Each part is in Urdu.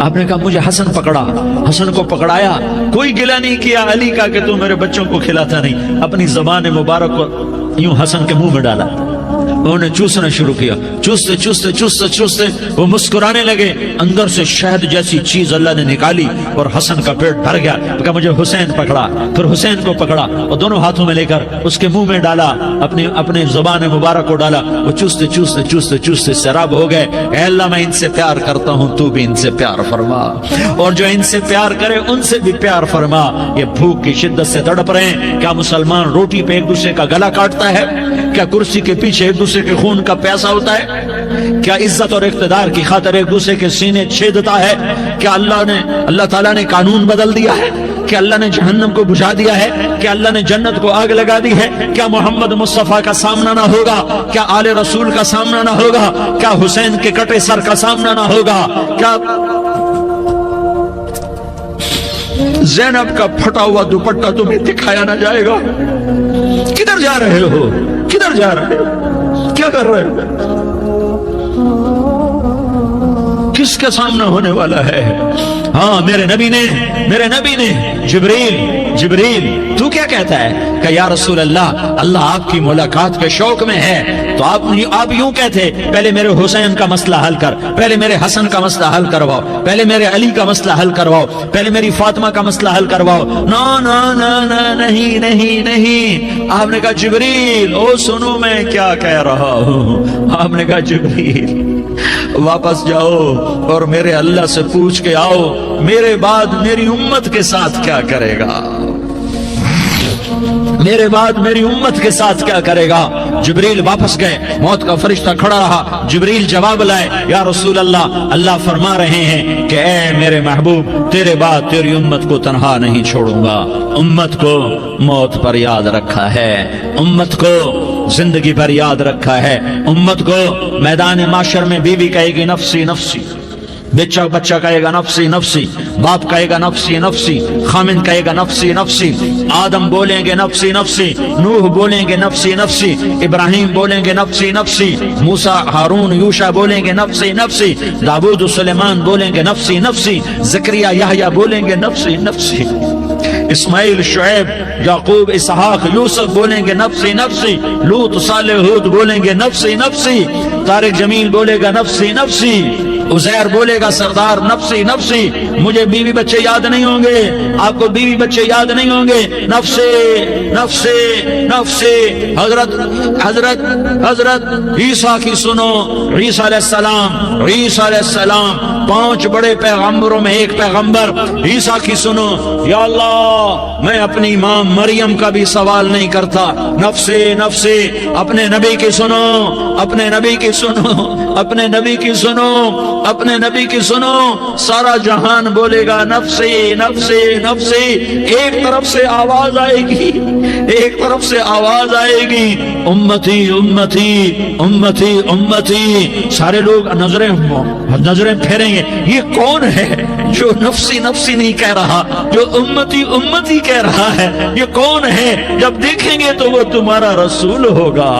آپ نے کہا مجھے حسن پکڑا، حسن کو پکڑایا، کوئی گلہ نہیں کیا علی کا کہ تو میرے بچوں کو کھلاتا نہیں، اپنی زبان مبارک کو یوں حسن کے منہ میں ڈالا، انہوں نے چوسنا شروع کیا، چوستے چوستے چوستے چوستے وہ مسکرانے لگے، اندر سے شہد جیسی چیز اللہ نے نکالی اور حسن کا پیٹ بھر گیا۔ کہا مجھے حسین پکڑا، پھر حسین کو پکڑا اور دونوں ہاتھوں میں لے کر اس کے منہ میں ڈالا، اپنے زبان مبارک کو ڈالا، وہ چوستے چوستے چوستے چوستے سیراب ہو گئے۔ اے اللہ میں ان سے پیار کرتا ہوں، تو بھی ان سے پیار فرما، اور جو ان سے پیار کرے ان سے بھی پیار فرما۔ یہ بھوک کی شدت سے تڑپ رہے ہیں، کیا مسلمان روٹی پہ ایک دوسرے کا گلا کاٹتا ہے؟ کیا کرسی کے پیچھے ایک دوسرے کے خون کا پیاسا ہوتا ہے؟ کیا عزت اور اقتدار کی خاطر ایک دوسرے کے سینے چھیدتا ہے؟ کیا اللہ تعالیٰ نے قانون بدل دیا ہے؟ کیا اللہ نے جہنم کو بجھا دیا ہے؟ کیا اللہ نے جنت کو آگ لگا دی ہے؟ کیا محمد مصطفیٰ کا سامنا نہ ہوگا؟ کیا آل رسول کا سامنا نہ ہوگا؟ کیا حسین کے کٹے سر کا سامنا نہ ہوگا؟ کیا زینب کا پھٹا ہوا دوپٹہ تمہیں دکھایا نہ جائے گا؟ کدھر جا رہے ہو؟ کدھر جا رہے ہو؟ کیا کر رہے ہو؟ کس کے سامنے ہونے والا ہے؟ ہاں میرے نبی نے جبریل تو کیا کہتا ہے کہ یا رسول اللہ آپ کی ملاقات کے شوق میں ہے، تو آپ یوں کہتے پہلے میرے حسین کا مسئلہ حل کر، پہلے میرے حسن کا مسئلہ حل کرواؤ، پہلے میرے علی کا مسئلہ حل کرواؤ، پہلے میری فاطمہ کا مسئلہ حل کرواؤ۔ نہیں۔ آپ نے کہا جبریل او سنو میں کیا کہہ رہا ہوں۔ آپ نے کہا جبریل واپس جاؤ اور میرے اللہ سے پوچھ کے آؤ میرے بعد میری امت کے ساتھ کیا کرے گا، میرے بعد میری امت کے ساتھ کیا کرے گا۔ جبریل واپس گئے، موت کا فرشتہ کھڑا رہا، جبریل جواب لائے، یا رسول اللہ فرما رہے ہیں کہ اے میرے محبوب تیرے بعد تیری امت کو تنہا نہیں چھوڑوں گا، امت کو موت پر یاد رکھا ہے، امت کو زندگی پر یاد رکھا ہے، امت کو میدان معاشر میں بیوی کہے گی نفسی نفسی، بچہ کہے گا نفسی نفسی، باپ کہے گا نفسی نفسی، خامن کہے گا نفسی نفسی، آدم بولیں گے نفسی نفسی، نوح بولیں گے نفسی نفسی، ابراہیم بولیں گے نفسی نفسی، موسیٰ ہارون یوشع بولیں گے نفسی نفسی، داؤد سلیمان بولیں گے نفسی نفسی، زکریا یحییٰ بولیں گے نفسی نفسی، اسماعیل شعیب یعقوب اسحاق یوسف بولیں گے نفسی نفسی، لوط صالح ہود بولیں گے نفسی نفسی، طارق جمیل بولے گا نفسی نفسی، عزیر بولے گا سردار نفسی نفسی، مجھے بیوی بچے یاد نہیں ہوں گے، آپ کو بیوی بچے یاد نہیں ہوں گے، نفسی نفسی نفسی۔ حضرت عیسیٰ کی سنو، عیسیٰ علیہ السلام 5 بڑے پیغمبروں میں ایک پیغمبر عیسیٰ کی سنو، یا اللہ میں اپنی ماں مریم کا بھی سوال نہیں کرتا، نفسی نفسی۔ اپنے نبی کی سنو، اپنے نبی کی سنو، اپنے نبی کی سنو، اپنے نبی کی سنو، سارا جہان بولے گا نفسی نفسی نفسی۔ ایک طرف سے آواز آئے گی، ایک طرف سے آواز آئے گی، امتی امتی امتی امتی۔ سارے لوگ نظریں پھیریں گے، یہ کون ہے جو نفسی نفسی نہیں کہہ رہا، جو امتی امتی کہہ رہا ہے، یہ کون ہے؟ جب دیکھیں گے تو وہ تمہارا رسول ہوگا،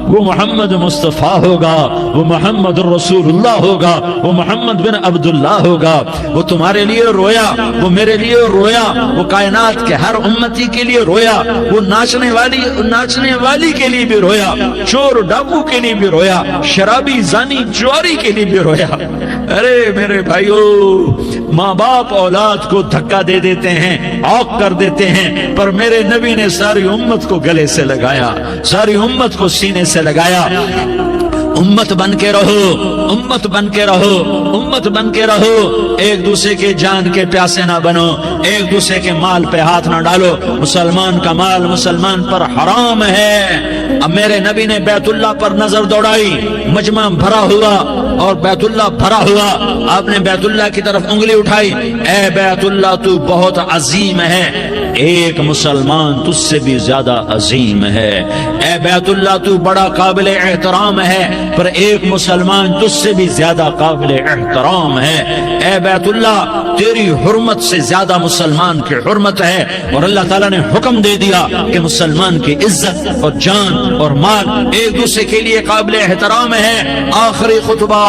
وہ محمد مصطفیٰ ہوگا، وہ محمد رسول اللہ ہوگا، وہ محمد بن عبداللہ ہوگا۔ وہ تمہارے لیے رویا، وہ میرے لیے رویا، وہ کائنات کے ہر امتی کے لیے رویا، وہ ناچنے والی کے لیے بھی رویا، چور ڈاکو کے لیے بھی رویا، شرابی زانی جواری کے لیے بھی رویا۔ ارے میرے بھائیو، ماں باپ اولاد کو دھکا دے دیتے ہیں، عوق کر دیتے ہیں، پر میرے نبی نے ساری امت کو گلے سے لگایا، ساری امت کو سینے سے لگایا۔ امت بن کے رہو، امت بن کے رہو، امت بن کے رہو، ایک دوسرے کے جان کے پیاسے نہ بنو، ایک دوسرے کے مال پہ ہاتھ نہ ڈالو۔ مسلمان کا مال مسلمان پر حرام ہے۔ اب میرے نبی نے بیت اللہ پر نظر دوڑائی، مجمع بھرا ہوا اور بیت اللہ بھرا ہوا، آپ نے بیت اللہ کی طرف انگلی اٹھائی، اے بیت اللہ تو بہت عظیم ہے، ایک مسلمان تجھ سے بھی زیادہ عظیم ہے، اے بیت اللہ تو بڑا قابل احترام ہے، پر ایک مسلمان تجھ سے بھی زیادہ قابل احترام ہے، اے بیت اللہ تیری حرمت سے زیادہ مسلمان کی حرمت ہے۔ اور اللہ تعالیٰ نے حکم دے دیا کہ مسلمان کی عزت اور جان اور مال ایک دوسرے کے لیے قابل احترام ہے۔ آخری خطبہ،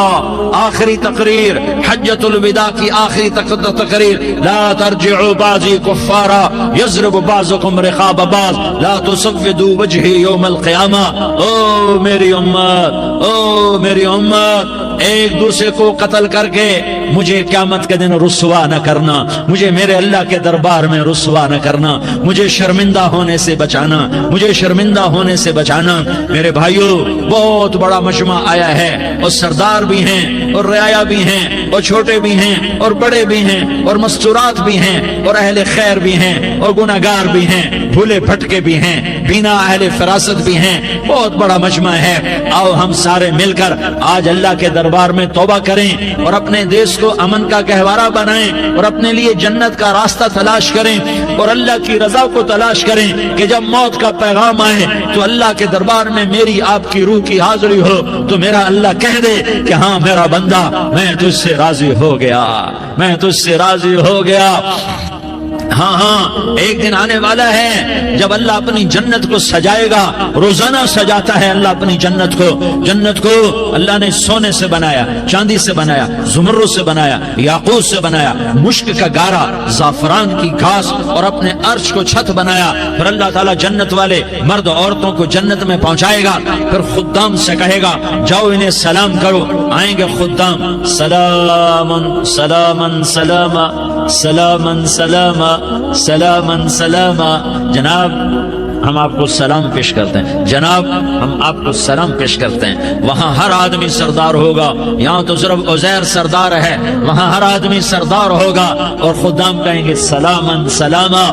آخری تقریر، حجۃ الوداع کی آخری تقریر، لا ترجعوا بعضی کفارا یضرب بعضکم رقاب بعض لا تسودوا وجہی یوم القیامہ۔ او میری امت، او میری امت، ایک دوسرے کو قتل کر کے مجھے قیامت کے دن رسوا نہ کرنا، مجھے میرے اللہ کے دربار میں رسوا نہ کرنا، مجھے شرمندہ ہونے سے بچانا، مجھے شرمندہ ہونے سے بچانا۔ میرے بھائیوں، بہت بڑا مجمع آیا ہے، اور سردار بھی ہیں اور رعایا بھی ہیں اور چھوٹے بھی ہیں اور بڑے بھی ہیں اور مستورات بھی ہیں اور اہل خیر بھی ہیں اور گناہگار بھی ہیں، بھولے بھٹکے بھی ہیں، بینا اہل فراست بھی ہیں، بہت بڑا مجمع ہے۔ آؤ ہم سارے مل کر آج اللہ کے دربار میں توبہ کریں اور اپنے دیش کو امن کا گہوارہ بنائیں اور اپنے لیے جنت کا راستہ تلاش کریں اور اللہ کی رضا کو تلاش کریں کہ جب موت کا پیغام آئے تو اللہ کے دربار میں میری آپ کی روح کی حاضری ہو تو میرا اللہ کہہ دے کہ ہاں میرا بندہ، میں تجھ سے راضی ہو گیا، میں تجھ سے راضی ہو گیا۔ ہاں ہاں، ایک دن آنے والا ہے جب اللہ اپنی جنت کو سجائے گا، روزانہ سجاتا ہے اللہ اپنی جنت کو۔ جنت کو اللہ نے سونے سے بنایا، چاندی سے بنایا، زمرد سے بنایا، یاقوت سے بنایا، مشک کا گارا، زعفران کی گھاس اور اپنے عرش کو چھت بنایا۔ پھر اللہ تعالیٰ جنت والے مرد عورتوں کو جنت میں پہنچائے گا، پھر خدام سے کہے گا جاؤ انہیں سلام کرو۔ آئیں گے خدام، سلام سلام سلام سلام سلام سلام سلام۔ جناب ہم آپ کو سلام پیش کرتے ہیں، جناب ہم آپ کو سلام پیش کرتے ہیں۔ وہاں ہر آدمی سردار ہوگا، یہاں تو صرف عزیر سردار ہے، وہاں ہر آدمی سردار ہوگا اور خدام کہیں گے سلام سلاما،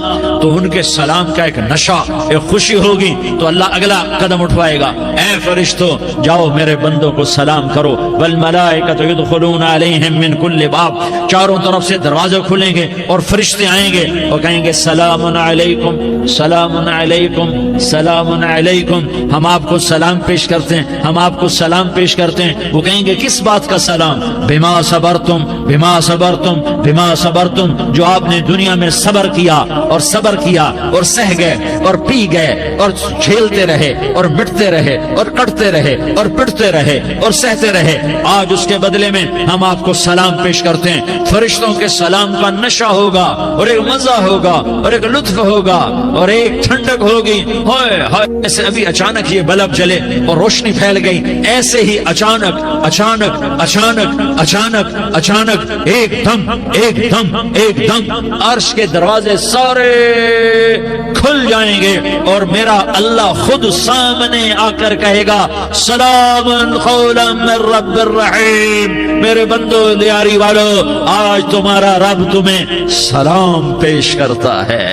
تو ان کے سلام کا ایک نشہ، ایک خوشی ہوگی، تو اللہ اگلا قدم اٹھوائے گا، اے فرشتوں جاؤ میرے بندوں کو سلام کرو۔ والملائکۃ یدخلون علیہم من کل باب، چاروں طرف سے دروازے کھلیں گے اور فرشتے آئیں گے اور کہیں گے سلام علیکم سلام علیکم سلام علیکم، ہم آپ کو سلام پیش کرتے ہیں، ہم آپ کو سلام پیش کرتے ہیں۔ وہ کہیں گے کس بات کا سلام؟ بما صبرتم بما صبرتم بما صبرتم، جو آپ نے دنیا میں صبر کیا اور صبر کیا اور سہ گئے اور پی گئے اور جھیلتے رہے اور مٹتے رہے اور کٹتے رہے اور پٹتے رہے اور سہتے رہے، آج اس کے بدلے میں ہم آپ کو سلام پیش کرتے ہیں۔ فرشتوں کے سلام کا نشہ ہوگا اور ایک مزہ ہوگا اور ایک لطف ہوگا اور ایک ٹھنڈک ہوگی۔ ہوئے ہوئے، ایسے ابھی اچانک یہ بلب جلے اور روشنی پھیل گئی، ایسے ہی اچانک اچانک اچانک اچانک اچانک ایک دم ایک دم ایک دم عرش کے دروازے سارے کھل جائیں گے اور میرا اللہ خود سامنے آ کر کہے گا سلام قولا من رب الرحیم۔ میرے بندو لیاری والو، آج تمہارا رب تمہیں سلام پیش کرتا ہے،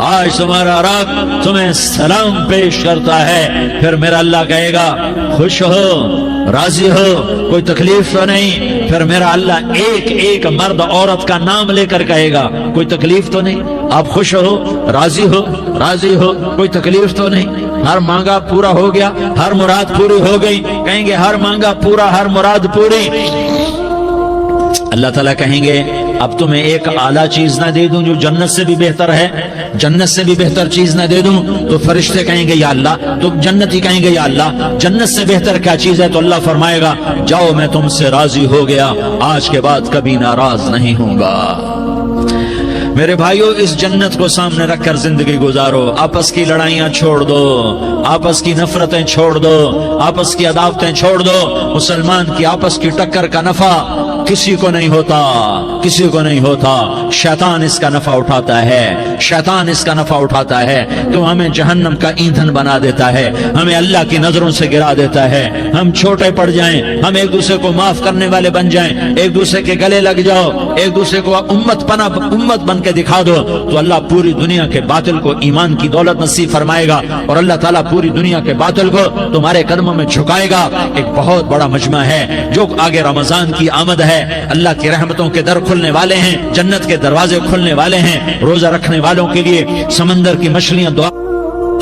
آج تمہارا رب تمہیں سلام پیش کرتا ہے۔ پھر میرا اللہ کہے گا خوش ہو، راضی ہو، کوئی تکلیف تو نہیں؟ پھر میرا اللہ ایک ایک مرد عورت کا نام لے کر کہے گا کوئی تکلیف تو نہیں؟ آپ خوش ہو، راضی ہو، راضی ہو، کوئی تکلیف تو نہیں؟ ہر مانگا پورا ہو گیا، ہر مراد پوری ہو گئی؟ کہیں گے ہر مانگا پورا، ہر مراد پوری۔ اللہ تعالیٰ کہیں گے اب تمہیں ایک اعلیٰ چیز نہ دے دوں جو جنت سے بھی بہتر ہے؟ جنت سے بھی بہتر چیز نہ دے دوں؟ تو فرشتے کہیں گے یا اللہ، تو جنتی کہیں گے یا اللہ جنت سے بہتر کیا چیز ہے؟ تو اللہ فرمائے گا جاؤ میں تم سے راضی ہو گیا، آج کے بعد کبھی ناراض نہیں ہوں گا۔ میرے بھائیوں، اس جنت کو سامنے رکھ کر زندگی گزارو، آپس کی لڑائیاں چھوڑ دو، آپس کی نفرتیں چھوڑ دو، آپس کی عداوتیں چھوڑ دو۔ مسلمان کی آپس کی ٹکر کا نفع کسی کو نہیں ہوتا، کسی کو نہیں ہوتا، شیطان اس کا نفع اٹھاتا ہے، شیطان اس کا نفع اٹھاتا ہے، تو ہمیں جہنم کا ایندھن بنا دیتا ہے، ہمیں اللہ کی نظروں سے گرا دیتا ہے۔ ہم چھوٹے پڑ جائیں، ہم ایک دوسرے کو معاف کرنے والے بن جائیں، ایک دوسرے کے گلے لگ جاؤ، ایک دوسرے کو امت بن کے دکھا دو، تو اللہ پوری دنیا کے باطل کو ایمان کی دولت نصیب فرمائے گا اور اللہ تعالیٰ پوری دنیا کے باطل کو تمہارے قدموں میں جھکائے گا۔ ایک بہت بڑا مجمع ہے جو آگے رمضان کی آمد ہے، اللہ کی رحمتوں کے در کھلنے والے ہیں، جنت کے دروازے کھلنے والے ہیں، روزہ رکھنے والوں کے لیے سمندر کی مچھلیاں دعا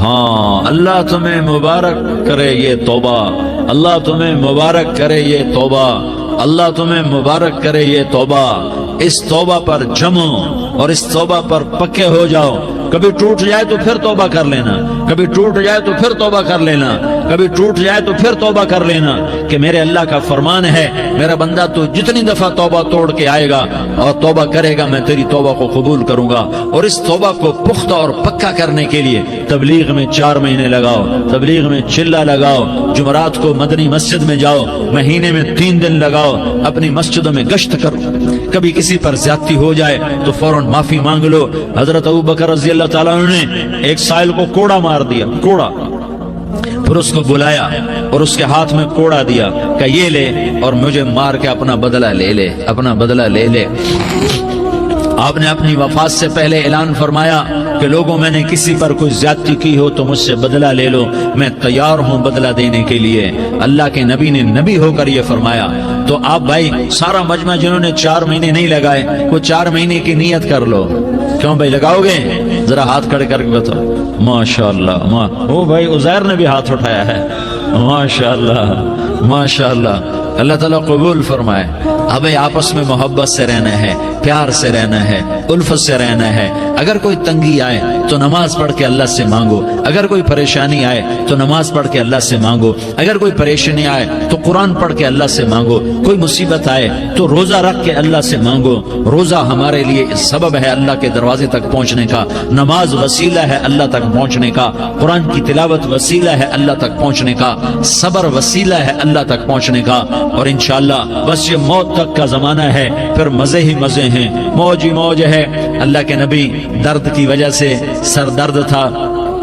ہاں اللہ تمہیں مبارک کرے یہ توبہ، اللہ تمہیں مبارک کرے یہ توبہ، اللہ تمہیں مبارک کرے یہ توبہ۔ اس توبہ پر جمو اور اس توبہ پر پکے ہو جاؤ۔ کبھی ٹوٹ جائے تو پھر توبہ کر لینا، کبھی ٹوٹ جائے تو پھر توبہ کر لینا، کبھی ٹوٹ جائے تو پھر توبہ کر لینا، کہ میرے اللہ کا فرمان ہے میرا بندہ تو جتنی دفعہ توبہ توڑ کے آئے گا اور توبہ کرے گا میں تیری توبہ کو قبول کروں گا۔ اور اس توبہ کو پختہ اور پکا کرنے کے لیے تبلیغ میں 4 مہینے لگاؤ، تبلیغ میں چلہ لگاؤ، جمعرات کو مدنی مسجد میں جاؤ، مہینے میں 3 دن لگاؤ، اپنی مسجدوں میں گشت کرو۔ کبھی کسی پر زیادتی ہو جائے تو فوراً معافی مانگ لو۔ حضرت ابوبکر رضی اللہ تعالیٰ عنہ نے ایک سائل کو کوڑا مار دیا، کوڑا، پھر اس کو بلایا اور اس کے ہاتھ میں کوڑا دیا کہ یہ لے اور مجھے مار کے اپنا بدلہ لے لے، اپنا بدلہ لے لے۔ آپ نے اپنی وفات سے پہلے اعلان فرمایا کہ لوگوں میں نے کسی پر کوئی زیادتی کی ہو تو مجھ سے بدلہ لے لو، میں تیار ہوں بدلہ دینے کے لیے۔ اللہ کے نبی نے نبی ہو کر یہ فرمایا۔ تو آپ بھائی سارا مجمع جنہوں نے 4 مہینے نہیں لگائے وہ 4 مہینے کی نیت کر لو۔ کیوں بھائی لگاؤ گے؟ ذرا ہاتھ کھڑے کر کے بتاؤ۔ ماشاءاللہ، وہ بھائی عزیر نے بھی ہاتھ اٹھایا ہے۔ ماشاءاللہ ماشاءاللہ، اللہ تعالیٰ قبول فرمائے۔ اب آپس میں محبت سے رہنا ہے، پیار سے رہنا ہے، الفت سے رہنا ہے۔ اگر کوئی تنگی آئے تو نماز پڑھ کے اللہ سے مانگو، اگر کوئی پریشانی آئے تو نماز پڑھ کے اللہ سے مانگو، اگر کوئی پریشانی آئے تو قرآن پڑھ کے اللہ سے مانگو، کوئی مصیبت آئے تو روزہ رکھ کے اللہ سے مانگو۔ روزہ ہمارے لیے سبب ہے اللہ کے دروازے تک پہنچنے کا، نماز وسیلہ ہے اللہ تک پہنچنے کا، قرآن کی تلاوت وسیلہ ہے اللہ تک پہنچنے کا، صبر وسیلہ ہے اللہ تک پہنچنے کا۔ اور انشاءاللہ بس یہ موت تک کا زمانہ ہے، پھر مزے ہی مزے ہیں، موج ہی موج ہے۔ اللہ کے نبی درد کی وجہ سے سر درد تھا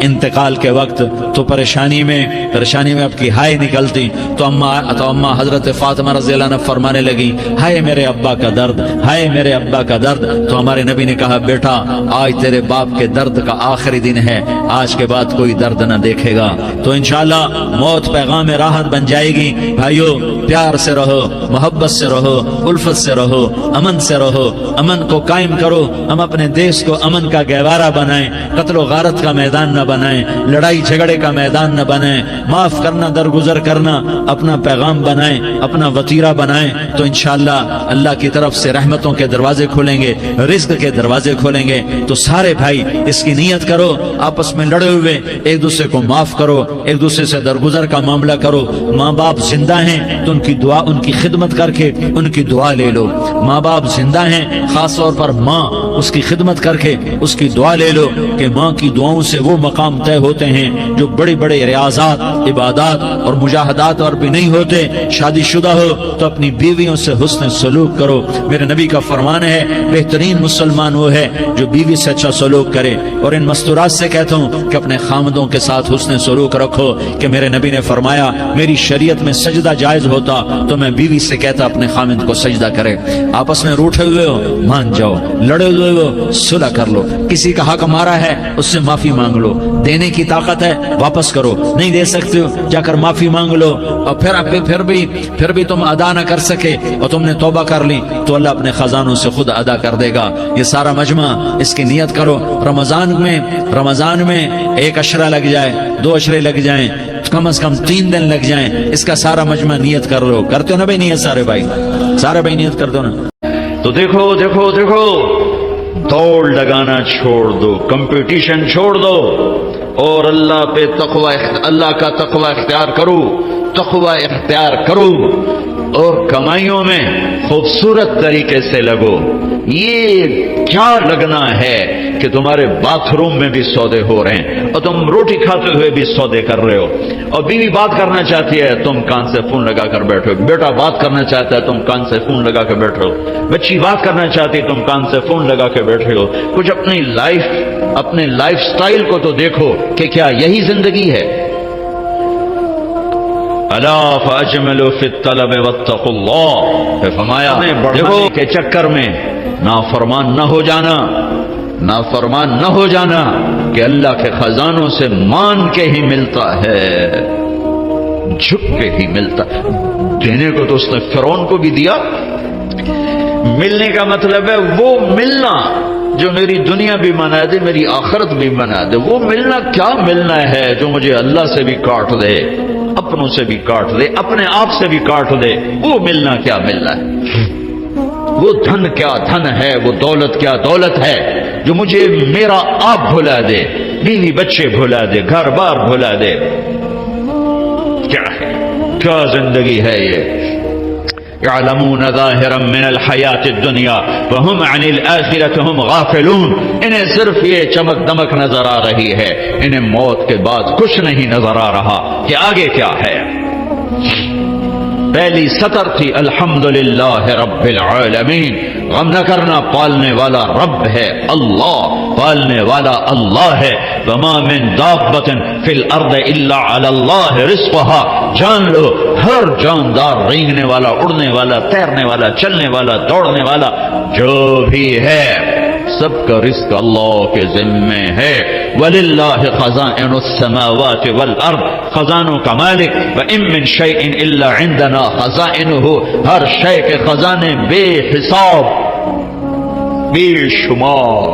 انتقال کے وقت، تو پریشانی میں اب کی ہائے نکلتی تو اما حضرت فاطمہ رضی اللہ عنہ فرمانے لگی، ہائے میرے ابا کا درد، ہائے میرے ابا کا درد۔ تو ہمارے نبی نے کہا، بیٹا آج تیرے باپ کے درد کا آخری دن ہے، آج کے بعد کوئی درد نہ دیکھے گا۔ تو انشاءاللہ موت پیغام راحت بن جائے گی۔ بھائیو پیار سے رہو، محبت سے رہو، الفت سے رہو، امن سے رہو، امن کو قائم کرو۔ ہم اپنے دیش کو امن کا گہوارہ بنائیں، قتل و غارت کا میدان نہ بنائیں، لڑائی جھگڑے کا میدان نہ بنائیں، معاف کرنا درگزر کرنا اپنا پیغام بنائیں، اپنا وتیرہ بنائیں۔ تو انشاءاللہ اللہ کی طرف سے رحمتوں کے دروازے کھولیں گے، رزق کے دروازے کھولیں گے۔ تو سارے بھائی اس کی نیت کرو، آپس میں لڑے ہوئے ایک دوسرے کو معاف کرو، ایک دوسرے سے درگزر کا معاملہ کرو۔ ماں باپ زندہ ہیں تو ان کی دعا، ان کی خدمت کر کے ان کی دعا لے لو۔ ماں باپ زندہ ہیں، خاص طور پر ماں، اس کی خدمت کر کے اس کی دعا لے لو، کہ ماں کی دعاؤں سے وہ مقام طے ہوتے ہیں جو بڑے بڑے ریاضات، عبادات اور مجاہدات اور بھی نہیں ہوتے۔ شادی شدہ ہو تو اپنی بیویوں سے حسن سلوک کرو۔ میرے نبی کا فرمان ہے، بہترین مسلمان وہ ہے جو بیوی سے اچھا سلوک کرے۔ اور ان مستورات سے کہتا ہوں کہ اپنے خامدوں کے ساتھ حسن سلوک رکھو، کہ میرے نبی نے فرمایا میری شریعت میں سجدہ جائز ہوتا تو میں بیوی سے کہتا اپنے خامد کو سجدہ کرے۔ آپس میں روٹھے ہوئے ہو مان جاؤ، لڑے ہوئے ہو صلح کر لو، کسی کا حق مارا ہے اس سے معافی مانگ لو، دینے کی طاقت ہے واپس کرو، نہیں دے سکتے ہو جا کر معافی مانگ لو۔ اور پھر بھی تم ادا نہ کر سکے اور تم نے توبہ کر لی تو اللہ اپنے خزانوں سے خود ادا کر دے گا۔ یہ سارا مجمع اس کی نیت کرو۔ رمضان میں 1 عشرہ لگ جائے، 2 عشرے لگ جائیں، کم از کم 3 دن لگ جائیں، اس کا سارا مجمع نیت کر لو۔ کرتے ہو نا بھائی نیت؟ سارے بھائی نیت کرتے ہو نا؟ تو دیکھو دوڑ لگانا چھوڑ دو، کمپٹیشن چھوڑ دو اور اللہ پہ اللہ کا تقوی اختیار کرو اور کمائیوں میں خوبصورت طریقے سے لگو۔ یہ کیا لگنا ہے کہ تمہارے باتھ روم میں بھی سودے ہو رہے ہیں اور تم روٹی کھاتے ہوئے بھی سودے کر رہے ہو، اور بیوی بات کرنا چاہتی ہے تم کان سے فون لگا کر بیٹھو، بیٹا بات کرنا چاہتا ہے تم کان سے فون لگا کے بیٹھو، بچی بات کرنا چاہتی ہے تم کان سے فون لگا کے بیٹھے ہو۔ کچھ اپنے لائف سٹائل کو تو دیکھو کہ کیا یہی زندگی ہے؟ الا فاجملوا فی الطلب واتقوا اللہ، فرمایا دیکھو کے چکر میں نافرمان نہ ہو جانا کہ اللہ کے خزانوں سے مان کے ہی ملتا ہے، جھک کے ہی ملتا۔ دینے کو تو اس نے فرعون کو بھی دیا، ملنے کا مطلب ہے وہ ملنا جو میری دنیا بھی بنا دے میری آخرت بھی بنا دے. وہ ملنا کیا ملنا ہے جو مجھے اللہ سے بھی کاٹ دے, اپنوں سے بھی کاٹ دے, اپنے آپ سے بھی کاٹ دے. وہ ملنا کیا ملنا ہے. وہ دھن کیا دھن ہے, وہ دولت کیا دولت ہے جو مجھے میرا آپ بھلا دے, بیوی بچے بھلا دے, گھر بار بھلا دے. کیا ہے, کیا زندگی ہے یہ. يعلمون ظاهرا من الحیات الدنیا وهم عن الآخرة هم غافلون. انہیں صرف یہ چمک دمک نظر آ رہی ہے, انہیں موت کے بعد کچھ نہیں نظر آ رہا کہ آگے کیا ہے. پہلی سطر تھی الحمدللہ رب العالمین. غم نہ کرنا, پالنے والا رب ہے اللہ, پالنے والا اللہ ہے. وما من دابۃ فی الارض الا علی اللہ رزقها. جان لو ہر جاندار, رینگنے والا, اڑنے والا, تیرنے والا, چلنے والا, دوڑنے والا جو بھی ہے سب کا رزق اللہ کے ذمے ہے. وَلِلَّهِ خَزَائِنُ السَّمَاوَاتِ وَالْأَرْضِ. خزانوں کا مالک. وَإِن مِّن شَيْءٍ إِلَّا عِندَنَا خَزَائِنُهُ. ہر شے کے خزانے بے حساب بے شمار.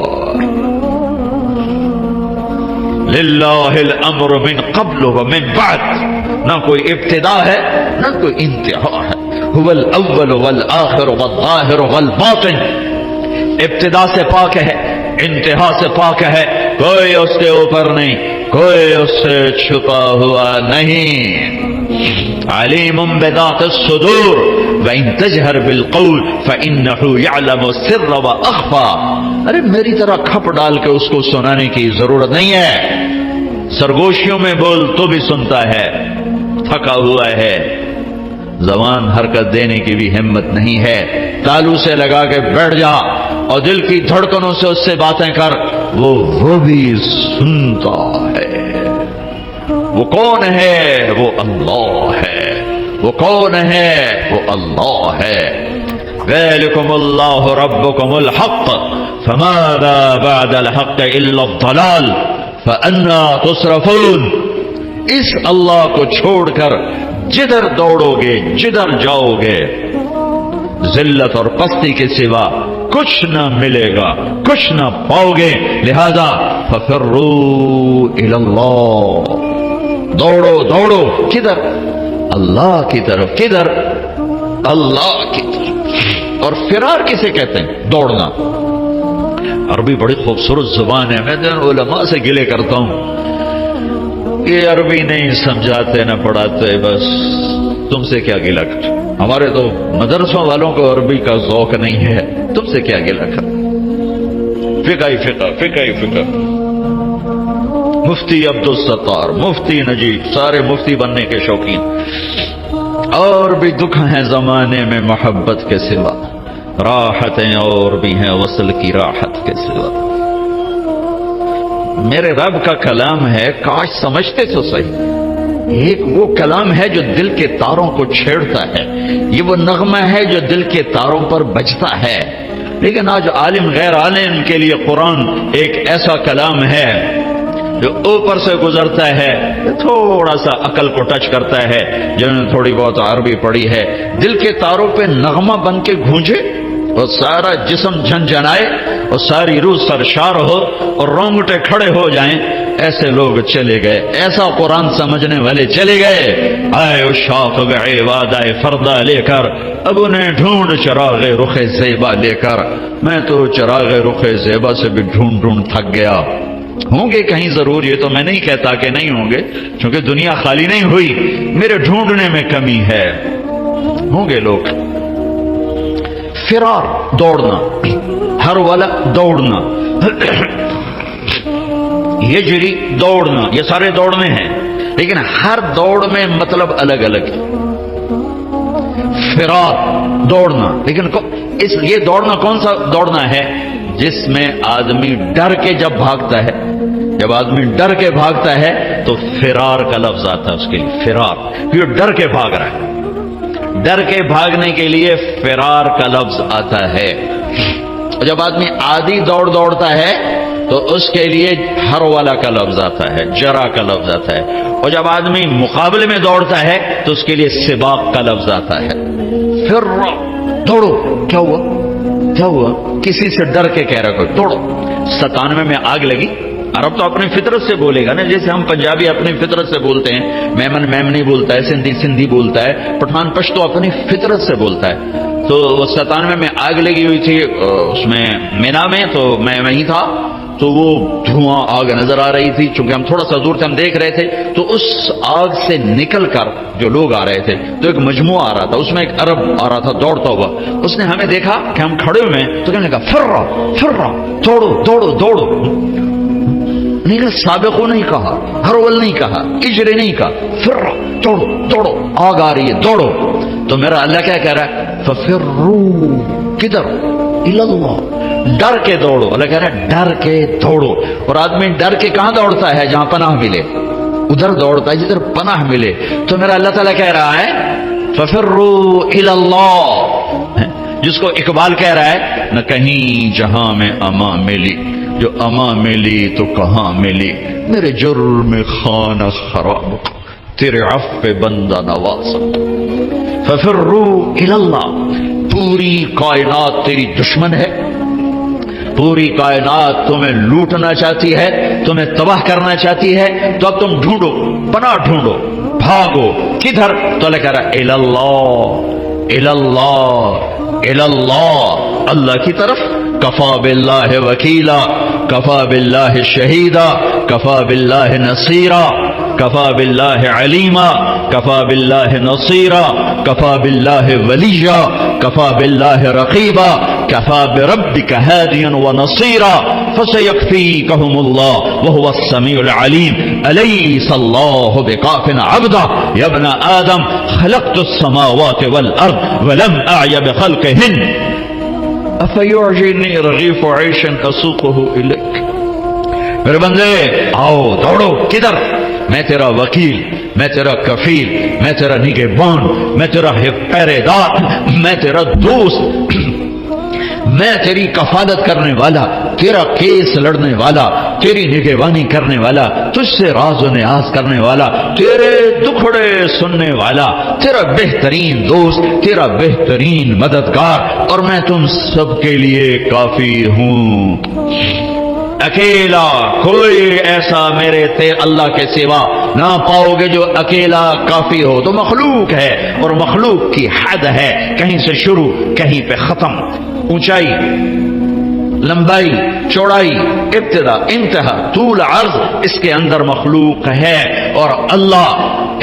لِلَّهِ الْأَمْرُ مِن قَبْلُ وَمِن بَعْدُ. نہ کوئی ابتدا ہے نہ کوئی انتہا ہے. هُوَ الْأَوَّلُ وَالْآخِرُ وَالظَّاهِرُ وَالْبَاطِنُ. ابتدا سے پاک ہے, انتہا سے پاک ہے, کوئی اس کے اوپر نہیں, کوئی اس سے چھپا ہوا نہیں. علیم بذات الصدور وَإِن تَجْهَرْ بِالْقَوْلِ فَإِنَّهُ يَعْلَمُ السِّرَّ وَأَخْفَى. ارے میری طرح کھپ ڈال کے اس کو سنانے کی ضرورت نہیں ہے. سرگوشیوں میں بول تو بھی سنتا ہے. تھکا ہوا ہے, زبان حرکت دینے کی بھی ہمت نہیں ہے. تالو سے لگا کے بیٹھ جا اور دل کی دھڑکنوں سے اس سے باتیں کر, وہ بھی سنتا ہے. وہ کون ہے؟ وہ اللہ ہے. وہ کون ہے؟ وہ اللہ ہے. ذالکم اللہ ربکم الحق فماذا بعد الحق الا الضلال فانا تصرفون. اس اللہ کو چھوڑ کر جدھر دوڑو گے, جدھر جاؤ گے, ذلت اور پستی کے سوا کچھ نہ ملے گا, کچھ نہ پاؤ گے. لہذا ففروا الی اللہ. دوڑو دوڑو کدھر؟ اللہ کی طرف. کدھر؟ اللہ کی طرف. اور فرار کسے کہتے ہیں؟ دوڑنا. عربی بڑی خوبصورت زبان ہے. میں علماء سے گلے کرتا ہوں, یہ عربی نہیں سمجھاتے نہ پڑھاتے, بس تم سے کیا گلا کر. ہمارے تو مدرسوں والوں کو عربی کا ذوق نہیں ہے, تم سے کیا گلا کر. فقہ ہی فقہ, فقہ ہی فقہ. مفتی عبدالستار, مفتی نجیب, سارے مفتی بننے کے شوقین. اور بھی دکھ ہیں زمانے میں محبت کے سوا, راحتیں اور بھی ہیں وصل کی راحت کے سوا. میرے رب کا کلام ہے, کاش سمجھتے تو صحیح. ایک وہ کلام ہے جو دل کے تاروں کو چھیڑتا ہے, یہ وہ نغمہ ہے جو دل کے تاروں پر بجتا ہے. لیکن آج عالم غیر عالم کے لیے قرآن ایک ایسا کلام ہے جو اوپر سے گزرتا ہے, تھوڑا سا عقل کو ٹچ کرتا ہے. جنہوں نے تھوڑی بہت عربی پڑھی ہے, دل کے تاروں پہ نغمہ بن کے گونجے اور سارا جسم جھنجھنائے اور ساری روح سرشار ہو اور رونگٹے کھڑے ہو جائیں. ایسے لوگ چلے گئے, ایسا قرآن سمجھنے والے چلے گئے. آئے اشاق گئے وعدہ فردہ لے کر, اب انہیں ڈھونڈ چراغ رخ زیبا لے کر. میں تو چراغ رخ زیبا سے بھی ڈھونڈ ڈھونڈ تھک گیا. ہوں گے کہیں ضرور, یہ تو میں نہیں کہتا کہ نہیں ہوں گے, کیونکہ دنیا خالی نہیں ہوئی, میرے ڈھونڈنے میں کمی ہے. ہوں گے لوگ. فرار, دوڑنا, ہر والا دوڑنا, یجری دوڑنا, یہ سارے دوڑنے ہیں, لیکن ہر دوڑ میں مطلب الگ الگ ہے. فرار دوڑنا, لیکن یہ دوڑنا کون سا دوڑنا ہے؟ جس میں آدمی ڈر کے جب بھاگتا ہے, جب آدمی ڈر کے بھاگتا ہے تو فرار کا لفظ آتا ہے اس کے لیے. فرار, یہ ڈر کے بھاگ رہا ہے. ڈر کے بھاگنے کے لیے فرار کا لفظ آتا ہے. جب آدمی عادی دوڑتا ہے تو اس کے لیے ہر والا کا لفظ آتا ہے, جرا کا لفظ آتا ہے. اور جب آدمی مقابلے میں دوڑتا ہے تو اس کے لیے سباق کا لفظ آتا ہے. پھر دوڑو, کیا ہوا؟ کیا ہوا؟ کسی سے ڈر کے کہہ رہا کوئی توڑو. 97 میں آگ لگی. عرب تو اپنی فطرت سے بولے گا نا، جیسے ہم پنجابی اپنی فطرت سے بولتے ہیں، میمن میمنی بولتا ہے، سندھی سندھی بولتا ہے، پٹھان پشتو اپنی فطرت سے بولتا ہے. تو 97 میں آگ لگی ہوئی تھی اس میں مینا میں، تو میں وہیں تھا. تو وہ دھواں آگ نظر آ رہی تھی، چونکہ ہم تھوڑا سا دور سے ہم دیکھ رہے تھے. تو اس آگ سے نکل کر جو لوگ آ رہے تھے تو ایک مجموعہ آ رہا تھا، اس میں ایک عرب آ رہا تھا دوڑتا ہوا. اس نے ہمیں دیکھا کہ ہم کھڑے ہوئے ہیں تو کہنے لگا فرا دوڑو دوڑو دوڑو. نہیں کہا سابقو نہیں کہا، ہرول نہیں کہا، اجرے نہیں کہا، فرا دوڑو دوڑو، آگ آ رہی ہے دوڑو. تو میرا اللہ کیا کہہ رہا ہے؟ ففرو، کدھر؟ اللہ، ڈر کے دوڑو. اللہ کہہ رہا ہے ڈر کے دوڑو. اور آدمی ڈر کے کہاں دوڑتا ہے؟ جہاں پناہ ملے، ادھر دوڑتا ہے جدھر پناہ ملے. تو میرا اللہ تعالیٰ کہہ رہا ہے ففروا الی اللہ، جس کو اقبال کہہ رہا ہے نہ کہیں جہاں میں اما ملی، جو اما ملی تو کہاں ملی، میرے جرم خانہ خراب، تیرے عفو بندہ نواز. ففروا الی اللہ. پوری کائنات تیری دشمن ہے، پوری کائنات تمہیں لوٹنا چاہتی ہے، تمہیں تباہ کرنا چاہتی ہے. تو اب تم ڈھونڈو، پناہ ڈھونڈو، بھاگو. کدھر؟ تو اللہ کہہ رہا ہے الاللہ الاللہ الاللہ، اللہ کی طرف. کفا باللہ وکیلا، کفا باللہ شہیدا، کفا باللہ نصیرا، کفا باللہ علیما، کفا باللہ نصیرا، کفا باللہ ولیا، کفا باللہ رقیبا، کفا بربک ہادیا ونصیرا، فسیکفیکہم اللہ وہو السمیع العلیم. الیس اللہ بکاف عبدا یا ابن آدم خلقت السماوات والارض ولم اعی بخلقہن افیعجنی رغیف عیش اسوقہ الیک. میرے بندے آؤ دوڑو. کدھر؟ میں تیرا وکیل، میں تیرا کفیل، میں تیرا نگہبان، میں تیرا پہرے دار، میں تیرا دوست، میں تیری کفالت کرنے والا، تیرا کیس لڑنے والا، تیری نگہبانی کرنے والا، تجھ سے راز و نیاز کرنے والا، تیرے دکھڑے سننے والا، تیرا بہترین دوست، تیرا بہترین مددگار. اور میں تم سب کے لیے کافی ہوں. اکیلا کوئی ایسا میرے تے اللہ کے سوا نہ پاؤ گے جو اکیلا کافی ہو. تو مخلوق ہے، اور مخلوق کی حد ہے، کہیں سے شروع کہیں پہ ختم. اونچائی، لمبائی، چوڑائی، ابتدا، انتہا، طول، عرض، اس کے اندر مخلوق ہے. اور اللہ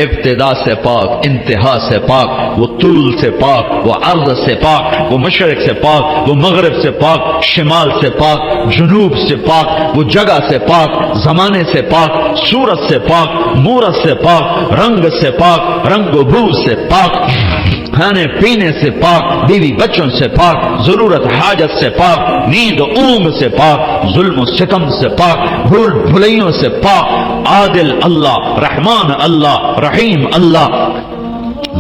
ابتدا سے پاک، انتہا سے پاک، وہ طول سے پاک، وہ عرض سے پاک، وہ مشرق سے پاک، وہ مغرب سے پاک، شمال سے پاک، جنوب سے پاک، وہ جگہ سے پاک، زمانے سے پاک، صورت سے پاک، مورت سے پاک، رنگ سے پاک، رنگ و بو سے پاک، کھانے پینے سے پاک، بیوی بچوں سے پاک، ضرورت حاجت سے پاک، نیند و اونگ سے پاک، ظلم و ستم سے پاک، بھول بھلائیوں سے پاک. عادل اللہ، رحمان اللہ، رحیم اللہ،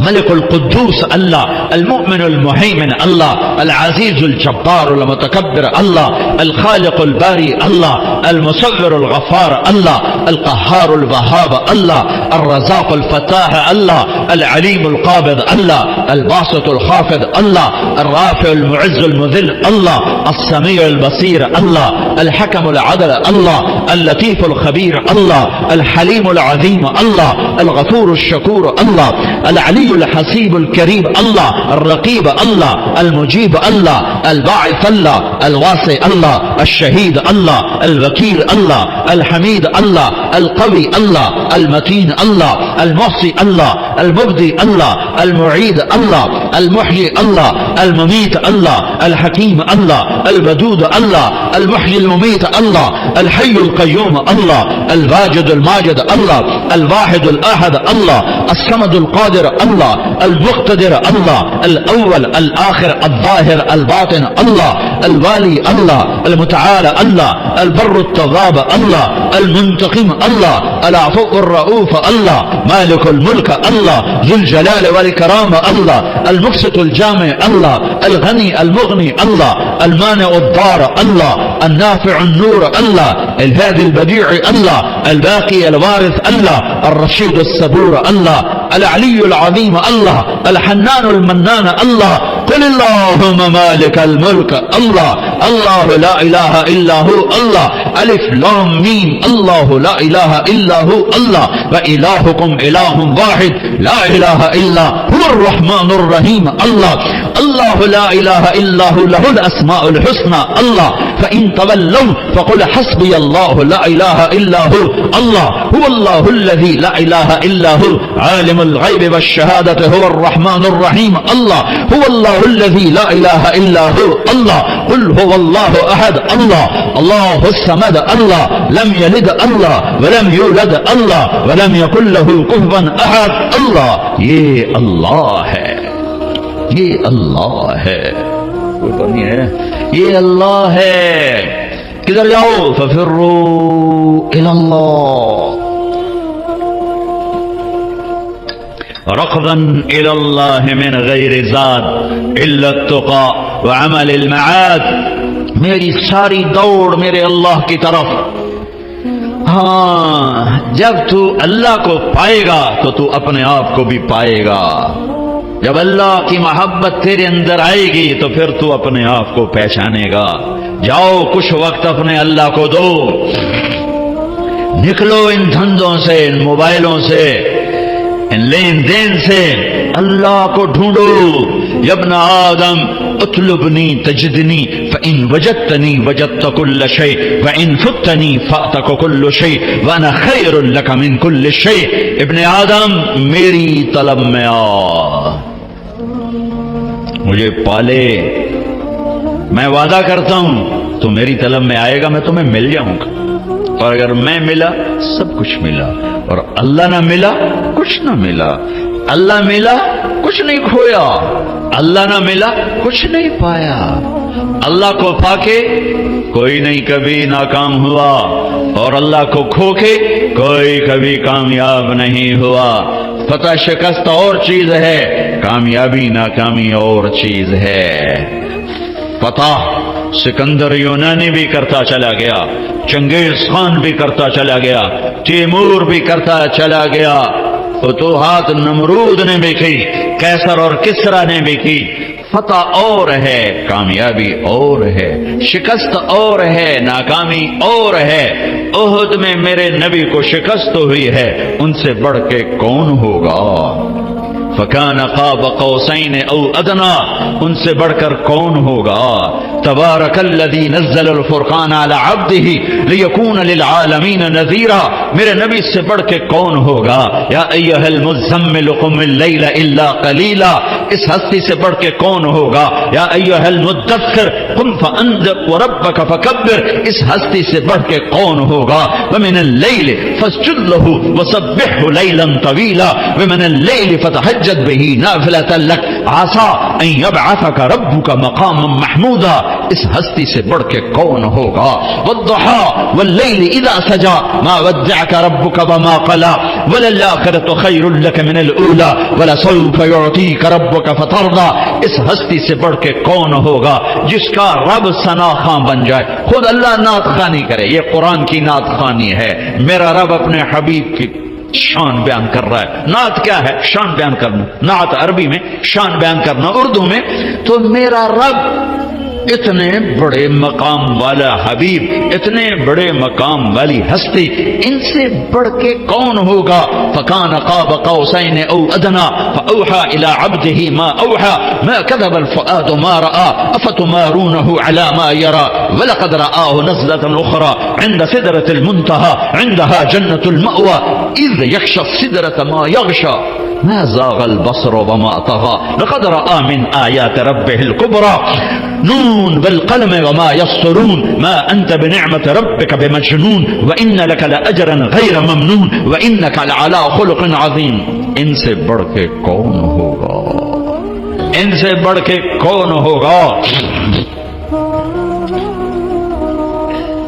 ملک القدوس اللہ، المؤمن المهيمن الله، العزيز الجبار المتكبر الله، الخالق الباري الله، المصور الغفار الله، القهار الوهاب الله، الرزاق الفتاح الله، العليم القابض الله، الباسط الخافض الله، الرافع المعز المذل الله، السميع البصير الله، الحكم العدل الله، اللطيف الخبير الله، الحليم العظيم الله، الغفور الشكور الله، العلي الحسيب الكريم الله، الرقيب الله، المجيب الله، الباعث الله، الواسع الله، الشهيد الله، الوكيل الله، الحميد الله، القوي الله، المتين الله، المحصي الله، المبدي الله، المعيد الله، المحيي الله، المميت الله، الحكيم الله، الودود الله، المحيي المميت الله، الحي القيوم الله، الواجد الماجد الله، الواحد الأحد الله، الصمد القادر الله، المقتدر الله، الأول الآخر الظاهر الباطن الله، الوالي الله، المتعالى الله، البر التواب الله، المنتقم الله، العفو الرؤوف الله، مالك الملك الله، ذو الجلال والكرامة الله، المقسط الجامع الله، الغني المغني الله، المانع الضار الله، النافع النور الله، الهادي البديع الله، الباقي الوارث الله، الرشيد الصبور الله، العلي العظيم الله، الحنان المنان الله، قل اللہم مالک الملک اللہ اللہ لا الہ الا ہو اللہ الف لام میم اللہ لا الہ الا ہو اللہ وإلہکم الہ واحد لا الہ الا هو الرحمن الرحیم اللہ اللہ لا الہ الا ہو لہ الاسماء الحسنى اللہ فإن تولوا فقل حسبی اللہ لا الہ الا ہو اللہ هو اللہ الذی لا الہ الا ہو عالم الغیب والشہادة هو الرحمن الرحیم اللہ هو اللہ الذی لا الہ الا ہو اللہ قل هو اللہ احد اللہ اللہ الصمد اللہ لم یلد اللہ ولم یولد اللہ ولم یکن له کفوا احد اللہ یہ اللہ ہے یہ اللہ ہے کوئی تو نہیں ہے یہ اللہ ہے کدھر جاؤ ففروا الی اللہ رقبا الى اللہ من غیر زاد الا التقى وعمل المعاد میری ساری دوڑ میرے اللہ کی طرف ہاں جب تو اللہ کو پائے گا تو تو اپنے آپ کو بھی پائے گا جب اللہ کی محبت تیرے اندر آئے گی تو پھر تو اپنے آپ کو پہچانے گا جاؤ کچھ وقت اپنے اللہ کو دو نکلو ان دھندوں سے ان موبائلوں سے ان لین دین سے اللہ کو ڈھونڈو یا ابن آدم اطلبنی تجدنی فإن وجدتنی وجدت كل شيء وإن فتنی فأتك كل شيء وأنا خیر لك من كل شيء ابن آدم میری طلب میں آ مجھے پالے میں وعدہ کرتا ہوں تو میری طلب میں آئے گا میں تمہیں مل جاؤں گا اور اگر میں ملا سب کچھ ملا اور اللہ نہ ملا کچھ نہ ملا اللہ ملا کچھ نہیں کھویا اللہ نہ ملا کچھ نہیں پایا اللہ کو پا کے کوئی نہیں کبھی ناکام ہوا اور اللہ کو کھو کے کوئی کبھی کامیاب نہیں ہوا فتح شکست اور چیز ہے کامیابی ناکامی اور چیز ہے فتح سکندر یونانی بھی کرتا چلا گیا چنگیز خان بھی کرتا چلا گیا تیمور بھی کرتا چلا گیا فتوحات نمرود نے بھی کی کیسر اور کسرا نے بھی کی فتح اور ہے کامیابی اور ہے شکست اور ہے ناکامی اور ہے احد میں میرے نبی کو شکست ہوئی ہے ان سے بڑھ کے کون ہوگا فکان قاب قوسین او ادنا ان سے بڑھ کر کون ہوگا تبارک الذی نزل الفرقان علی عبدہ لیکون للعالمین نذیرا میرے نبی سے بڑھ کے کون ہوگا یا ایھا المزمل قم اللیل الا قلیلا اس ہستی سے بڑھ کے کون ہوگا یا ایھا المدثر قم فانذر وربک فکبر اس ہستی سے بڑھ کے کون ہوگا ومن اللیل فاسجد له وسبحه لیلا طویلا ومن اللیل فتهجد به نافلة لك عسى ان يبعثك ربك مقاما محمودا اس ہستی سے بڑھ کے کون ہوگا والضحى واللیل اذا سجى ما ودعك ربك وما قلى وللآخرة خیر لك من الاولى ولسوف يعطيك ربك فترضى اس ہستی سے بڑھ کے کون ہوگا جس کا رب ثنا خواں بن جائے خود اللہ نعت خوانی کرے یہ قرآن کی نعت خوانی ہے میرا رب اپنے حبیب کی شان بیان کر رہا ہے نعت کیا ہے شان بیان کرنا نعت عربی میں شان بیان کرنا اردو میں تو میرا رب اتنے بڑے مقام والا حبیب اتنے بڑے مقام والی ہستی ان سے بڑھ کے کون ہوگا فکان قاب قوسین او ادنا فاوحى الى عبده ما اوحى ما كذب الفؤاد ما راى افتمارونه على ما يرى ولقد رآه نزلة اخرى عند سدرة المنتهى عندها جنة المأوى اذ يغشى السدرة ما يغشى ما زاغ البصر وما طغى لقد رأى من آيات ربه الكبرى نون والقلم وما يسطرون ما أنت بنعمة ربك بمجنون وإن لك لأجرا غير ممنون وإنك لعلى خلق عظيم ان سے بڑھ کے کون ہوگا ان سے بڑھ کے کون ہوگا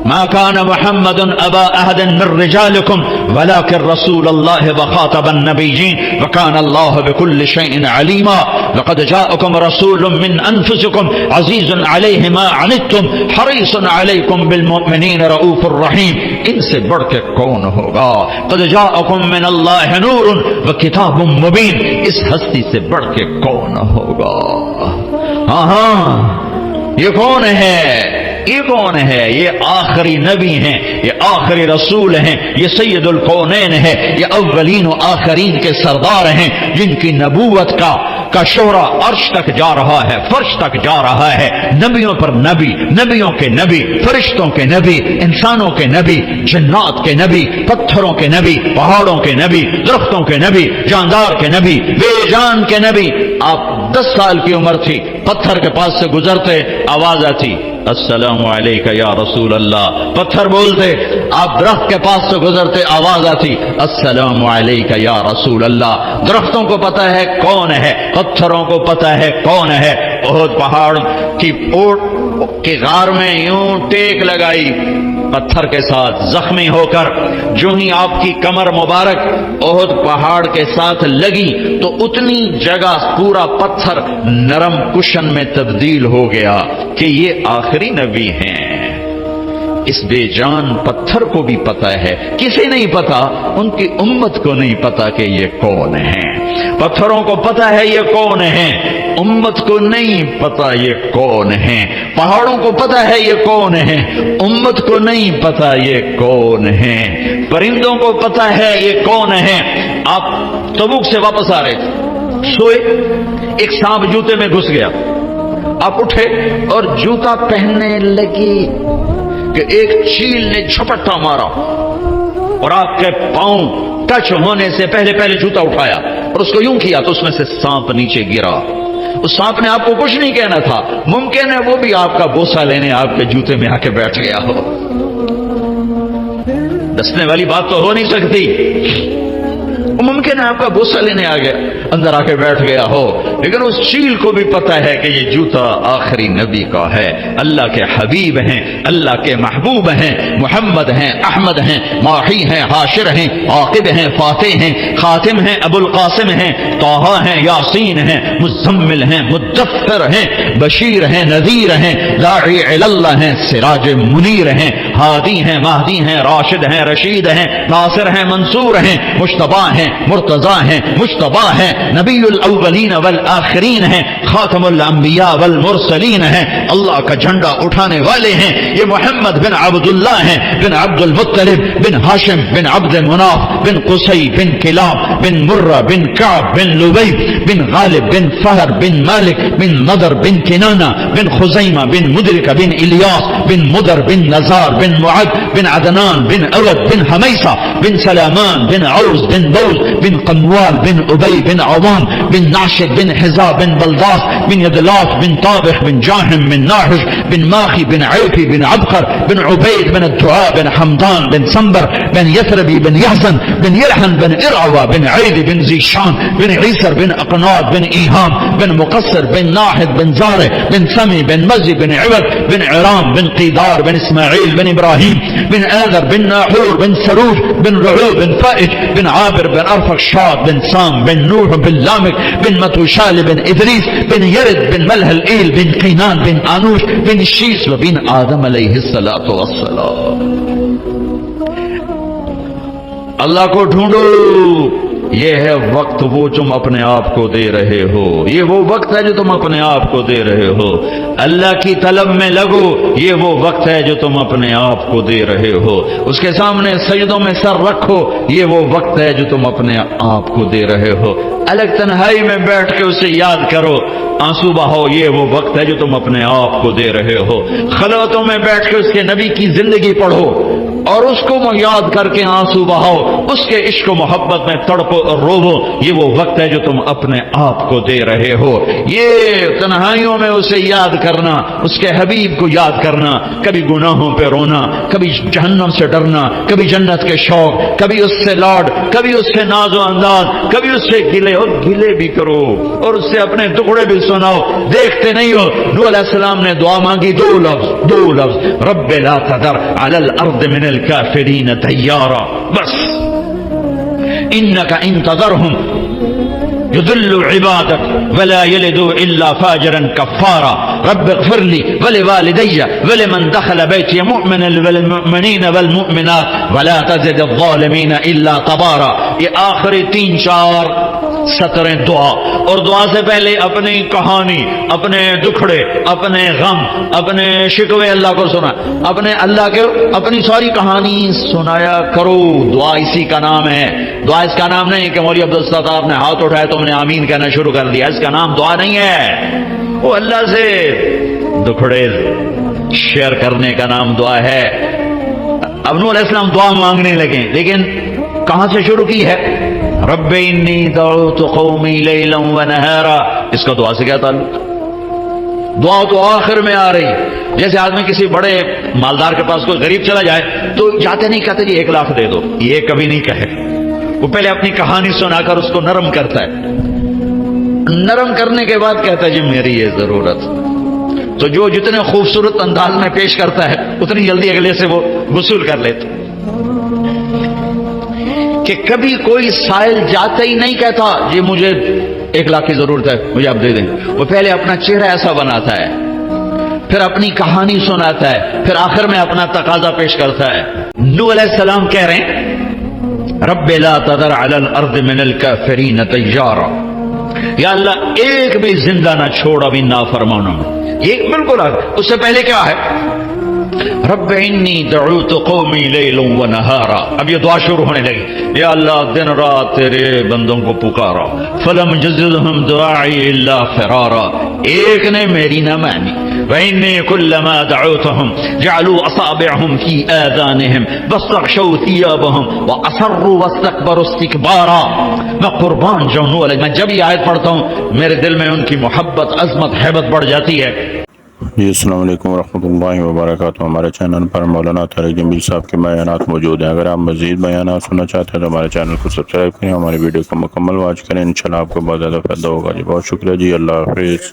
ما كان محمد أبا أحد من رجالكم ولكن رسول الله وخاتم النبيين وكان الله بكل شيء عليما لقد جاءكم رسول من أنفسكم عزيز عليه ما عنتم حريص عليكم بالمؤمنين رؤوف رحيم ان سے بڑھ کے کون ہوگا قد جاءكم من الله نور وكتاب مبين اس ہستی سے بڑھ کے کون ہوگا یہ کون ہے؟ یہ کون ہے؟ یہ آخری نبی ہیں، یہ آخری رسول ہیں، یہ سید الکونین ہے، یہ اولین و آخرین کے سردار ہیں، جن کی نبوت کا شہرہ عرش تک جا رہا ہے، فرش تک جا رہا ہے۔ نبیوں پر نبی، نبیوں کے نبی، فرشتوں کے نبی، انسانوں کے نبی، جنات کے نبی، پتھروں کے نبی، پہاڑوں کے نبی، درختوں کے نبی، جاندار کے نبی، بے جان کے نبی۔ آپ 10 سال کی عمر تھی، پتھر کے پاس سے گزرتے، آواز آتی السلام علیکہ یا رسول اللہ، پتھر بولتے۔ آپ درخت کے پاس سے گزرتے، آواز آتی السلام علیکہ یا رسول اللہ۔ درختوں کو پتہ ہے کون ہے، پتھروں کو پتہ ہے کون ہے۔ احد پہاڑ کی اوٹ کے غار میں یوں ٹیک لگائی پتھر کے ساتھ، زخمی ہو کر جو ہی آپ کی کمر مبارک احد پہاڑ کے ساتھ لگی تو اتنی جگہ پورا پتھر نرم کشن میں تبدیل ہو گیا کہ یہ آخری نبی ہیں۔ اس بے جان پتھر کو بھی پتا ہے، کسے نہیں پتا؟ ان کی امت کو نہیں پتا کہ یہ کون ہیں۔ پتھروں کو پتا ہے یہ کون ہیں، امت کو نہیں پتا یہ کون ہیں۔ پہاڑوں کو پتا ہے یہ کون ہیں، امت کو نہیں پتا یہ کون ہیں۔ پرندوں کو پتا ہے یہ کون ہیں۔ آپ تبوک سے واپس آ رہے تھے، سوئے، ایک سانپ جوتے میں گھس گیا، آپ اٹھے اور جوتا پہننے لگی کہ ایک چیل نے جھپٹا مارا اور آپ کے پاؤں ٹچ ہونے سے پہلے جوتا اٹھایا اور اس کو یوں کیا تو اس میں سے سانپ نیچے گرا۔ اس سانپ نے آپ کو کچھ نہیں کہنا تھا، ممکن ہے وہ بھی آپ کا بوسہ لینے آپ کے جوتے میں آ کے بیٹھ گیا ہو۔ دسنے والی بات تو ہو نہیں سکتی، ممکن ہے آپ کا بوسہ لینے آ گیا، اندر آ کے بیٹھ گیا ہو، لیکن اس چیل کو بھی پتا ہے کہ یہ جوتا آخری نبی کا ہے۔ اللہ کے حبیب ہیں، اللہ کے محبوب ہیں، محمد ہیں، احمد ہیں، ماحی ہیں، حاشر ہیں، عاقب ہیں، فاتح ہیں، خاتم ہیں، ابو القاسم ہیں، طٰہٰ ہیں، یاسین ہیں، مزمل ہیں، مدثر ہیں، بشیر ہیں، نذیر ہیں، داعی الی اللہ ہیں، سراج منیر ہیں، ہادی ہیں، مہدی ہیں، راشد ہیں، رشید ہیں، ناصر ہیں، منصور ہیں، مجتبی ہیں، مرتضی ہیں، مجتبی ہیں، نبی الاولین والآخرین ہیں، خاتم الانبیاء والمرسلین ہیں، اللہ کا جھنڈا اٹھانے والے ہیں۔ یہ محمد بن عبداللہ ہیں، بن عبد المطلب، بن ہاشم، بن عبد مناف، بن قصی، بن کلاب، بن مرہ، بن کعب، بن لبی، بن غالب، بن فہر، بن مالک، بن نضر، بن کنانہ، بن خزیمہ، بن مدرکہ، بن الیاس، بن مدر، بن نزار، بن معد، بن عدنان، بن عود، بن حمیصہ، بن سلامان، بن عوز، بن بوز، بن قنوال، بن ابی، بن عوام، بن ناشد، بن حزا، بن بلداس، بن يدلاف، بن طابخ، بن جاهم، بن ناحش، بن ماخي، بن عيفي، بن عبقر، بن عبيد، بن الدعاء، بن حمدان، بن سنبر، بن يثربي، بن يحزن، بن يلحن، بن إرعوى، بن عيد، بن زيشان، بن عيسر، بن أقناط، بن إيهام، بن مقصر، بن ناحد، بن زارع، بن سمي، بن مزي، بن عوض، بن عرام، بن قيدار، بن إسماعيل، بن إبراهيم، بن آذر، بن ناحور، بن سروج، بن رعوب، بن فائج، بن عابر، بن أرفخشاد، بن سام، بن نوح، بن لامك، بن متوشال، بن إدريس، بن يرد، بن ملهلئيل، بن قينان، بن آنوش، بن الشيس، وبن آدم عليه الصلاة والسلام۔ اللہ کو ڈھونڈو، یہ ہے وقت وہ تم اپنے آپ کو دے رہے ہو، یہ وہ وقت ہے جو تم اپنے آپ کو دے رہے ہو۔ اللہ کی طلب میں لگو، یہ وہ وقت ہے جو تم اپنے آپ کو دے رہے ہو۔ اس کے سامنے سجدوں میں سر رکھو، یہ وہ وقت ہے جو تم اپنے آپ کو دے رہے ہو۔ الگ تنہائی میں بیٹھ کے اسے یاد کرو، آنسو بہاؤ، یہ وہ وقت ہے جو تم اپنے آپ کو دے رہے ہو۔ خلوتوں میں بیٹھ کے اس کے نبی کی زندگی پڑھو اور اس کو یاد کر کے آنسو بہاؤ، اس کے عشق و محبت میں تڑپو اور روو، یہ وہ وقت ہے جو تم اپنے آپ کو دے رہے ہو۔ یہ تنہائیوں میں اسے یاد کرنا، اس کے حبیب کو یاد کرنا، کبھی گناہوں پہ رونا، کبھی جہنم سے ڈرنا، کبھی جنت کے شوق، کبھی اس سے لاڈ، کبھی اس سے ناز و انداز، کبھی اس سے گلے، اور گلے بھی کرو اور اس سے اپنے ٹکڑے بھی سناؤ۔ دیکھتے نہیں ہو نوح علیہ السلام نے دعا مانگی، دو لفظ، رب لا تذر علی الارض من الكافرین دیارا، بس انک ان تذرهم يضل عبادك ولا يلدوا الا فاجرا كفارا رب اغفر لي ولوالدي ولمن دخل بيتي مؤمنا والمؤمنين والمؤمنات ولا تزد الظالمين الا تبارا۔ یہ آخری 3-4 سطریں دعا، اور دعا سے پہلے اپنی کہانی، اپنے دکھڑے، اپنے غم، اپنے شکوے اللہ کو سنا، اپنی ساری کہانی سنایا کرو۔ دعا اسی کا نام ہے۔ دعا اس کا نام نہیں کہ مولوی عبدالستار صاحب نے ہاتھ اٹھایا تو میں نے آمین کہنا شروع کر دیا، اس کا نام دعا نہیں ہے۔ وہ اللہ سے دکھڑے شیئر کرنے کا نام دعا ہے۔ اب نوح علیہ السلام دعا مانگنے لگے، لیکن کہاں سے شروع کی ہے؟ رب انی دعوت قومی لیلا ونہارا۔ اس کا دعا سے کیا تعلق؟ دعا تو آخر میں آ رہی۔ جیسے آدمی کسی بڑے مالدار کے پاس کوئی غریب چلا جائے تو جاتے نہیں کہتے جی 1 لاکھ دے دو، یہ کبھی نہیں کہے، وہ پہلے اپنی کہانی سنا کر اس کو نرم کرتا ہے، نرم کرنے کے بعد کہتا ہے جی میری یہ ضرورت۔ تو جو جتنے خوبصورت انداز میں پیش کرتا ہے اتنی جلدی اگلے سے وہ وصول کر لیتا، کہ کبھی کوئی سائل جاتے ہی نہیں کہتا جی مجھے 1 لاکھ کی ضرورت ہے مجھے آپ دے دیں، وہ پہلے اپنا چہرہ ایسا بناتا ہے، پھر اپنی کہانی سناتا ہے، پھر آخر میں اپنا تقاضا پیش کرتا ہے۔ نوح علیہ السلام کہہ رہے ہیں رب لا تذر علی الارض من الکافرین دیارا، یا اللہ ایک بھی زندہ نہ چھوڑ ابھی نافرمانوں میں۔ یہ بالکل اس سے پہلے کیا ہے؟ رب انی دعوت قومی لیلا ونہارا۔ اب یہ دعا شروع ہونے لگی، یا اللہ دن رات تیرے بندوں کو پکارا، فلم یزدہم دعائی الا فرارا، ایک نے میری نہ مانی، وإني كلما دعوتهم جعلوا أصابعهم في آذانهم واستغشوا ثيابهم وأصروا واستكبروا استكبارا۔ میں قربان جاؤں والے، میں جب یہ آیت پڑھتا ہوں میرے دل میں ان کی محبت، عظمت، ہیبت بڑھ جاتی ہے۔ جی السلام علیکم ورحمۃ اللہ وبرکاتہ۔ ہمارے چینل پر مولانا طارق جمیل صاحب کے بیانات موجود ہیں۔ اگر آپ مزید بیانات سننا چاہتے ہیں تو ہمارے چینل کو سبسکرائب کریں، ہماری ویڈیو کو مکمل واچ کریں، انشاءاللہ آپ کو بہت زیادہ فائدہ ہوگا۔ جی بہت شکریہ جی، اللہ حافظ۔